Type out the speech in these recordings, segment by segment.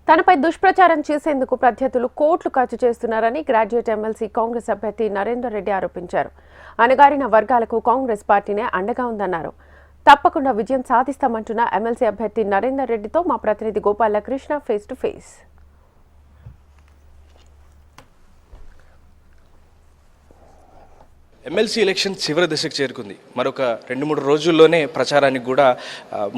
తనపై దుష్ప్రచారం చేసేందుకు ప్రత్యర్థులు కోట్లు ఖర్చు చేస్తున్నారని గ్రాడ్యుయేట్ ఎమ్మెల్సీ కాంగ్రెస్ అభ్యర్థి నరేందర్ రెడ్డి ఆరోపించారు. అణగారిన వర్గాలకు కాంగ్రెస్ పార్టీనే అండగా ఉందన్నారు. తప్పకుండా విజయం సాధిస్తామంటున్న ఎమ్మెల్సీ అభ్యర్థి నరేందర్ రెడ్డితో మా ప్రతినిధి Gopalakrishna face to face. MLC election చివరి దశకు చేరుకుంది. మరొక 2-3 రోజుల్లోనే ప్రచారానికి కూడా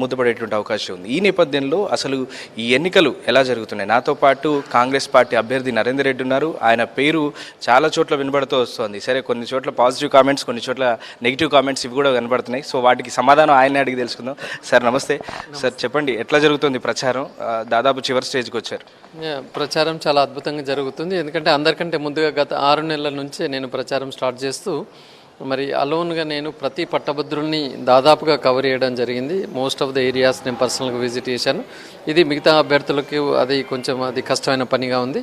ముద్దపడేటువంటి అవకాశం ఉంది. ఈ నేపథ్యంలో అసలు ఈ ఎన్నికలు ఎలా జరుగుతున్నాయి? నాతో పాటు కాంగ్రెస్ పార్టీ అభ్యర్థి నరేందర్ రెడ్డి ఉన్నారు. ఆయన పేరు చాలా చోట్ల వినబడుతూ వస్తుంది. సరే, కొన్ని చోట్ల పాజిటివ్ కామెంట్స్, కొన్ని చోట్ల నెగిటివ్ కామెంట్స్ ఇవి కూడా కనబడుతున్నాయి. సో వాటికి సమాధానం ఆయన అడిగి తెలుసుకుందాం. సార్ నమస్తే. సార్ చెప్పండి, ఎట్లా జరుగుతుంది ప్రచారం? దాదాపు చివరి స్టేజ్కి వచ్చారు. ప్రచారం చాలా అద్భుతంగా జరుగుతుంది. ఎందుకంటే అందరికంటే ముందుగా గత 6 నెలల నుంచే నేను ప్రచారం స్టార్ట్ చేస్తూ మరి అలోన్గా నేను ప్రతి పట్టభద్రుల్ని దాదాపుగా కవర్ చేయడం జరిగింది. మోస్ట్ ఆఫ్ ద ఏరియాస్ నేను పర్సనల్గా విజిట్ చేశాను. ఇది మిగతా అభ్యర్థులకి అది కష్టమైన పనిగా ఉంది.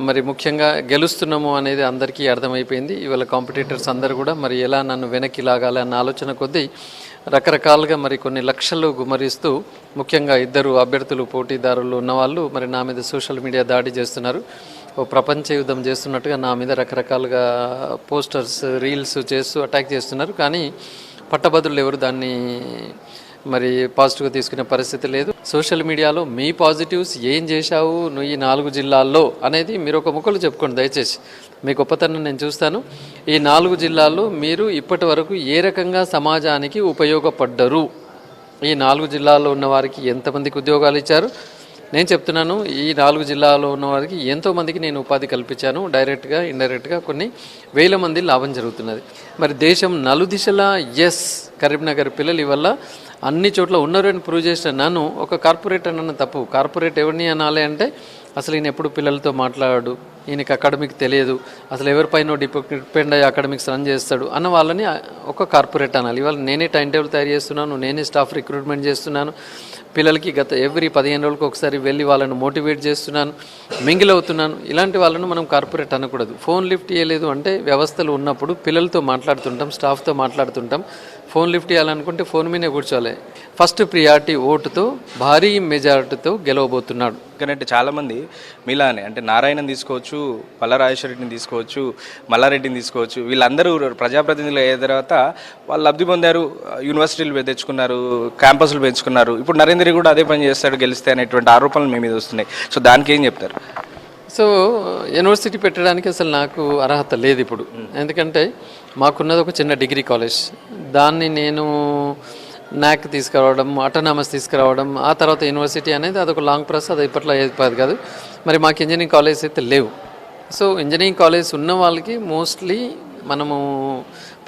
మరి ముఖ్యంగా గెలుస్తున్నాము అనేది అందరికీ అర్థమైపోయింది. ఇవాళ కాంపిటీటర్స్ అందరూ కూడా మరి ఎలా నన్ను వెనక్కి లాగాలి అన్న ఆలోచన కొద్దీ రకరకాలుగా మరి కొన్ని లక్షలు గుమరిస్తూ ముఖ్యంగా 2 అభ్యర్థులు పోటీదారులు ఉన్నవాళ్ళు మరి నా మీద సోషల్ మీడియా దాడి చేస్తున్నారు. ఓ ప్రపంచ యుద్ధం చేస్తున్నట్టుగా నా మీద రకరకాలుగా పోస్టర్స్, రీల్స్ చేస్తూ అటాక్ చేస్తున్నారు. కానీ పట్టభద్రులు ఎవరు దాన్ని మరి పాజిటివ్గా తీసుకునే పరిస్థితి లేదు. సోషల్ మీడియాలో మీ పాజిటివ్స్ ఏం చేశావు నువ్వు ఈ 4 జిల్లాల్లో అనేది మీరు ఒక ముక్కలు చెప్పుకోండి దయచేసి. మీ గొప్పతనం నేను చూస్తాను. ఈ 4 జిల్లాల్లో మీరు ఇప్పటి వరకు ఏ రకంగా సమాజానికి ఉపయోగపడ్డరు, ఈ 4 జిల్లాల్లో ఉన్న వారికి ఎంతమందికి ఉద్యోగాలు ఇచ్చారు, నేను చెప్తున్నాను. ఈ 4 జిల్లాలో ఉన్న వారికి ఎంతోమందికి నేను ఉపాధి కల్పించాను. డైరెక్ట్గా, ఇండైరెక్ట్గా కొన్ని వేల మంది లాభం జరుగుతున్నది. మరి దేశం నలుదిశలా కరీంనగర్ పిల్లలు ఇవల్ల అన్ని చోట్ల ఉన్నారు అని ప్రూవ్ చేసిన నన్ను ఒక కార్పొరేట్ అన్న తప్పు. కార్పొరేట్ ఎవరిని అనాలి అంటే అసలు ఈయన ఎప్పుడు పిల్లలతో మాట్లాడాడు, ఈయనకి అకాడమిక్ తెలియదు, అసలు ఎవరిపైన డిపెండ్ అయ్యి అకాడమిక్స్ రన్ చేస్తాడు అన్న వాళ్ళని ఒక కార్పొరేట్ అనాలి. ఇవాళ నేనే టైం టేబుల్ తయారు చేస్తున్నాను, నేనే స్టాఫ్ రిక్రూట్మెంట్ చేస్తున్నాను. పిల్లలకి గత ఎవ్రీ 15 రోజులకు ఒకసారి వెళ్ళి వాళ్ళని మోటివేట్ చేస్తున్నాను, మింగిల్ అవుతున్నాను. ఇలాంటి వాళ్ళను మనం కార్పొరేట్ అనకూడదు. ఫోన్ లిఫ్ట్ చేయలేదు అంటే వ్యవస్థలు ఉన్నప్పుడు పిల్లలతో మాట్లాడుతుంటాం, స్టాఫ్తో మాట్లాడుతుంటాం. ఫోన్ లిఫ్ట్ చేయాలనుకుంటే ఫోన్ మీదే కూర్చోవాలి. ఫస్ట్ ప్రియారిటీ ఓటుతో భారీ మెజారిటీతో గెలవబోతున్నాడు. ఎందుకంటే చాలామంది మీలానే అంటే నారాయణని తీసుకోవచ్చు, పల్లరాజేశ్వరరెడ్డిని తీసుకోవచ్చు, మల్లారెడ్డిని తీసుకోవచ్చు, వీళ్ళందరూ ప్రజాప్రతినిధులు అయిన తర్వాత వాళ్ళు లబ్ధి పొందారు, యూనివర్సిటీలు తెచ్చుకున్నారు, క్యాంపస్లు పెంచుకున్నారు. ఇప్పుడు నరేంద్ర కూడా అదే పని చేస్తాడు గెలిస్తే అనేటువంటి ఆరోపణలు మీ మీద వస్తున్నాయి. సో దానికి ఏం చెప్తారు? సో యూనివర్సిటీ పెట్టడానికి అసలు నాకు అర్హత లేదు ఇప్పుడు. ఎందుకంటే మాకున్నది ఒక చిన్న డిగ్రీ కాలేజ్. దాన్ని నేను నాక్ తీసుకురావడం, ఆటోనామస్ తీసుకురావడం, ఆ తర్వాత యూనివర్సిటీ అనేది అదొక లాంగ్ ప్రాసెస్. అది ఇప్పట్లో అయిపోదు కాదు. మరి మాకు ఇంజనీరింగ్ కాలేజ్ అయితే లేవు. సో ఇంజనీరింగ్ కాలేజ్ ఉన్న వాళ్ళకి మోస్ట్లీ మనము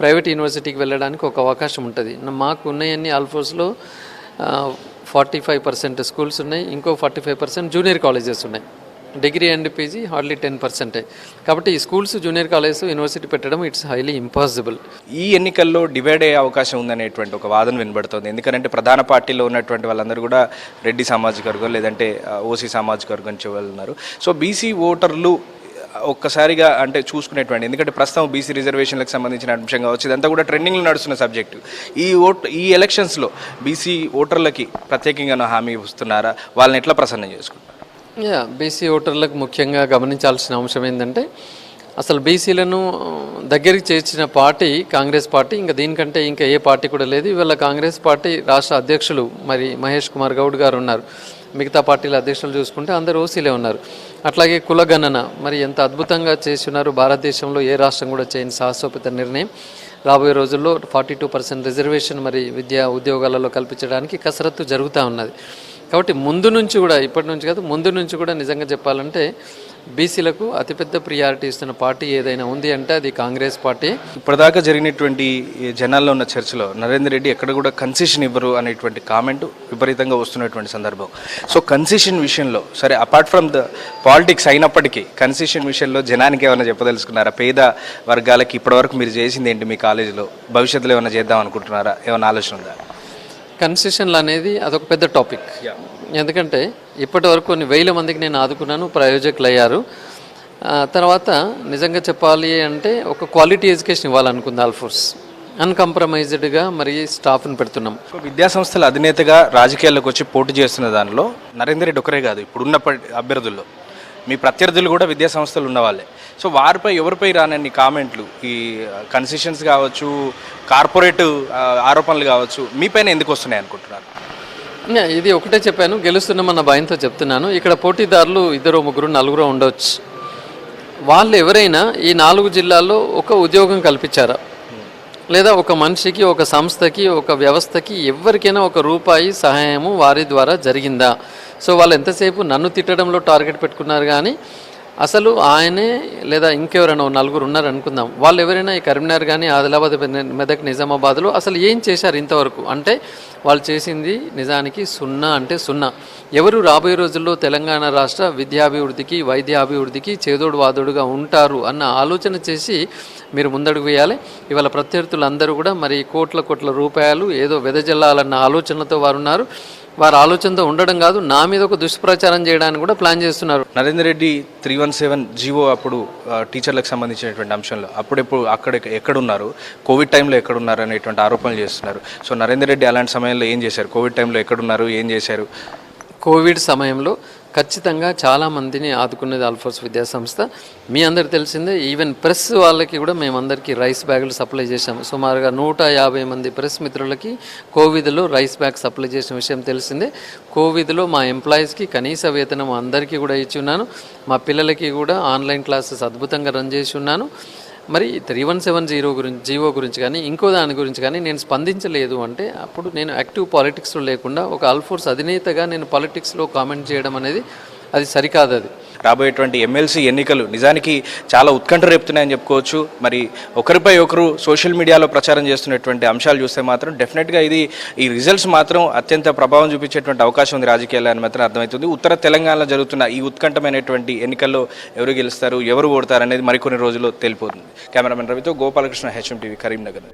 ప్రైవేట్ యూనివర్సిటీకి వెళ్ళడానికి ఒక అవకాశం ఉంటుంది. మాకు ఉన్నాయన్నీ ఆల్ఫోర్స్లో 45% స్కూల్స్ ఉన్నాయి, ఇంకో 45% జూనియర్ కాలేజెస్ ఉన్నాయి. Degree and PG hardly 10%. కాబట్టి ఈ స్కూల్స్, జూనియర్ కాలేజ్, యూనివర్సిటీ పెట్టడం ఇట్స్ హైలీ ఇంపాసిబుల్. ఈ ఎన్నికల్లో డివైడ్ అయ్యే అవకాశం ఉందనేటువంటి ఒక వాదన వినబడుతుంది. ఎందుకంటే ప్రధాన పార్టీలో ఉన్నటువంటి వాళ్ళందరూ కూడా రెడ్డి సామాజిక వర్గం లేదంటే ఓసీ సామాజిక వర్గం నుంచి వాళ్ళు ఉన్నారు. సో బీసీ ఓటర్లు ఒక్కసారిగా అంటే చూసుకునేటువంటి, ఎందుకంటే ప్రస్తుతం బీసీ రిజర్వేషన్లకు సంబంధించిన అంశం కావచ్చు, ఇదంతా కూడా ట్రెండింగ్లో నడుస్తున్న సబ్జెక్టు. ఈ ఎలక్షన్స్లో బీసీ ఓటర్లకి ప్రత్యేకంగా హామీ ఇస్తున్నారా? వాళ్ళని ఎట్లా ప్రసన్నం చేసుకుంటారు? బీసీ ఓటర్లకు ముఖ్యంగా గమనించాల్సిన అంశం ఏంటంటే అసలు బీసీలను దగ్గరికి చేర్చిన పార్టీ కాంగ్రెస్ పార్టీ. ఇంకా దీనికంటే ఇంకా ఏ పార్టీ కూడా లేదు. ఇవాళ కాంగ్రెస్ పార్టీ రాష్ట్ర అధ్యక్షులు మరి మహేష్ కుమార్ గౌడ్ గారు ఉన్నారు. మిగతా పార్టీల అధ్యక్షులు చూసుకుంటే అందరూ ఓసీలే ఉన్నారు. అట్లాగే కులగణన మరి ఎంత అద్భుతంగా చేస్తున్నారు. భారతదేశంలో ఏ రాష్ట్రం కూడా చేయని సాహసోపేత నిర్ణయం. రాబోయే రోజుల్లో 42% రిజర్వేషన్ మరి విద్యా ఉద్యోగాలలో కల్పించడానికి కసరత్తు జరుగుతూ ఉన్నది. కాబట్టి ముందు నుంచి కూడా, ఇప్పటి నుంచి కాదు, ముందు నుంచి కూడా నిజంగా చెప్పాలంటే బీసీలకు అతిపెద్ద ప్రియారిటీ ఇస్తున్న పార్టీ ఏదైనా ఉంది అంటే అది కాంగ్రెస్ పార్టీ. ఇప్పటిదాకా జరిగినటువంటి జనాల్లో ఉన్న చర్చలో నరేందర్ రెడ్డి ఎక్కడ కూడా కన్సెషన్ ఇవ్వరు అనేటువంటి కామెంట్ విపరీతంగా వస్తున్నటువంటి సందర్భం. సో కన్సెషన్ విషయంలో సరే, అపార్ట్ ఫ్రమ్ ద పాలిటిక్స్ అయినప్పటికీ కన్సెషన్ విషయంలో జనానికి ఏమైనా చెప్పదలుచుకున్నారా? పేద వర్గాలకి ఇప్పటివరకు మీరు చేసింది ఏంటి మీ కాలేజీలో? భవిష్యత్తులో ఏమైనా చేద్దాం అనుకుంటున్నారా? ఏమైనా ఆలోచన ఉందా? కన్సెషన్లు అనేది అదొక పెద్ద టాపిక్. ఎందుకంటే ఇప్పటి వరకు కొన్ని వేల మందికి నేను ఆదుకున్నాను, ప్రయోజకులు అయ్యారు. తర్వాత నిజంగా చెప్పాలి అంటే ఒక క్వాలిటీ ఎడ్యుకేషన్ ఇవ్వాలనుకుంది ఆల్ఫోర్స్. అన్కంప్రమైజ్డ్గా మరి స్టాఫ్ని పెడుతున్నాం. విద్యా సంస్థల అధినేతగా రాజకీయాల్లోకి వచ్చి పోటీ చేస్తున్న దానిలో నరేందర్ రెడ్డి ఒకరే కాదు, ఇప్పుడున్న అభ్యర్థుల్లో మీ ప్రత్యర్థులు కూడా విద్యా సంస్థలు ఉన్న వాళ్ళే. సో వారిపై ఎవరిపై రానన్ని కామెంట్లు, ఈ కన్సెషన్స్ కావచ్చు, కార్పొరేట్ ఆరోపణలు కావచ్చు, మీపైన ఎందుకు వస్తున్నాయి అనుకుంటున్నారు? ఇది ఒకటే చెప్పాను, గెలుస్తున్నామన్న భయంతో చెప్తున్నాను. ఇక్కడ పోటీదారులు 2, 3, 4 ఉండవచ్చు. వాళ్ళు ఎవరైనా ఈ 4 జిల్లాల్లో ఒక ఉద్యోగం కల్పించారా, లేదా ఒక మనిషికి, ఒక సంస్థకి, ఒక వ్యవస్థకి ఎవరికైనా ₹1 సహాయము వారి ద్వారా జరిగిందా? సో వాళ్ళు ఎంతసేపు నన్ను తిట్టడంలో టార్గెట్ పెట్టుకున్నారు కానీ అసలు ఆయనే లేదా ఇంకెవరైనా 4 ఉన్నారు అనుకుందాం, వాళ్ళు ఎవరైనా ఈ కరీంనగర్ కానీ, ఆదిలాబాద్, మెదక్, నిజామాబాద్లో అసలు ఏం చేశారు ఇంతవరకు అంటే వాళ్ళు చేసింది నిజానికి 0 అంటే 0. ఎవరు రాబోయే రోజుల్లో తెలంగాణ రాష్ట్ర విద్యాభివృద్ధికి, వైద్యాభివృద్ధికి చేదోడు వాదోడుగా ఉంటారు అన్న ఆలోచన చేసి మీరు ముందడుగు వేయాలి. ఇవాళ ప్రత్యర్థులందరూ కూడా మరి కోట్ల రూపాయలు ఏదో వెదజల్లాలన్న ఆలోచనలతో వారు ఉన్నారు. వారి ఆలోచనతో ఉండడం కాదు, నా మీద ఒక దుష్ప్రచారం చేయడానికి కూడా ప్లాన్ చేస్తున్నారు. నరేందర్ రెడ్డి 317 జీవో అప్పుడు టీచర్లకు సంబంధించినటువంటి అంశంలో అప్పుడెప్పుడు ఎక్కడున్నారు, కోవిడ్ టైంలో ఎక్కడున్నారు అనేటువంటి ఆరోపణలు చేస్తున్నారు. సో నరేందర్ రెడ్డి అలాంటి సమయంలో ఏం చేశారు, కోవిడ్ టైంలో ఎక్కడున్నారు, ఏం చేశారు? కోవిడ్ సమయంలో ఖచ్చితంగా చాలామందిని ఆదుకునేది ఆల్ఫోర్స్ విద్యాసంస్థ. మీ అందరికి తెలిసిందే, ఈవెన్ ప్రెస్ వాళ్ళకి కూడా మేమందరికీ రైస్ బ్యాగులు సప్లై చేశాము. సుమారుగా 150 మంది ప్రెస్ మిత్రులకి కోవిడ్లో రైస్ బ్యాగ్ సప్లై చేసిన విషయం తెలిసిందే. కోవిడ్లో మా ఎంప్లాయీస్కి కనీస వేతనం అందరికీ కూడా ఇచ్చి ఉన్నాను. మా పిల్లలకి కూడా ఆన్లైన్ క్లాసెస్ అద్భుతంగా రన్ చేసి ఉన్నాను. మరి 317 జీవో గురించి కానీ ఇంకో దాని గురించి కానీ నేను స్పందించలేదు అంటే అప్పుడు నేను యాక్టివ్ పాలిటిక్స్లో లేకుండా ఒక ఆల్ఫోర్స్ అధినేతగా నేను పాలిటిక్స్లో కామెంట్ చేయడం అనేది అది సరికాదు. అది రాబోయేటువంటి ఎమ్మెల్సీ ఎన్నికలు నిజానికి చాలా ఉత్కంఠ రేపుతున్నాయని చెప్పుకోవచ్చు. మరి ఒకరిపై ఒకరు సోషల్ మీడియాలో ప్రచారం చేస్తున్నటువంటి అంశాలు చూస్తే మాత్రం డెఫినెట్గా ఈ రిజల్ట్స్ మాత్రం అత్యంత ప్రభావం చూపించేటువంటి అవకాశం ఉంది రాజకీయాల్లో అని మాత్రం అర్థమవుతుంది. ఉత్తర తెలంగాణలో జరుగుతున్న ఈ ఉత్కంఠమైనటువంటి ఎన్నికల్లో ఎవరు గెలుస్తారు, ఎవరు ఓడతారు అనేది మరికొన్ని రోజుల్లో తెలిపోతుంది. కెమెరామెన్ రవితో గోపాలకృష్ణ, HM TV, కరీంనగర్.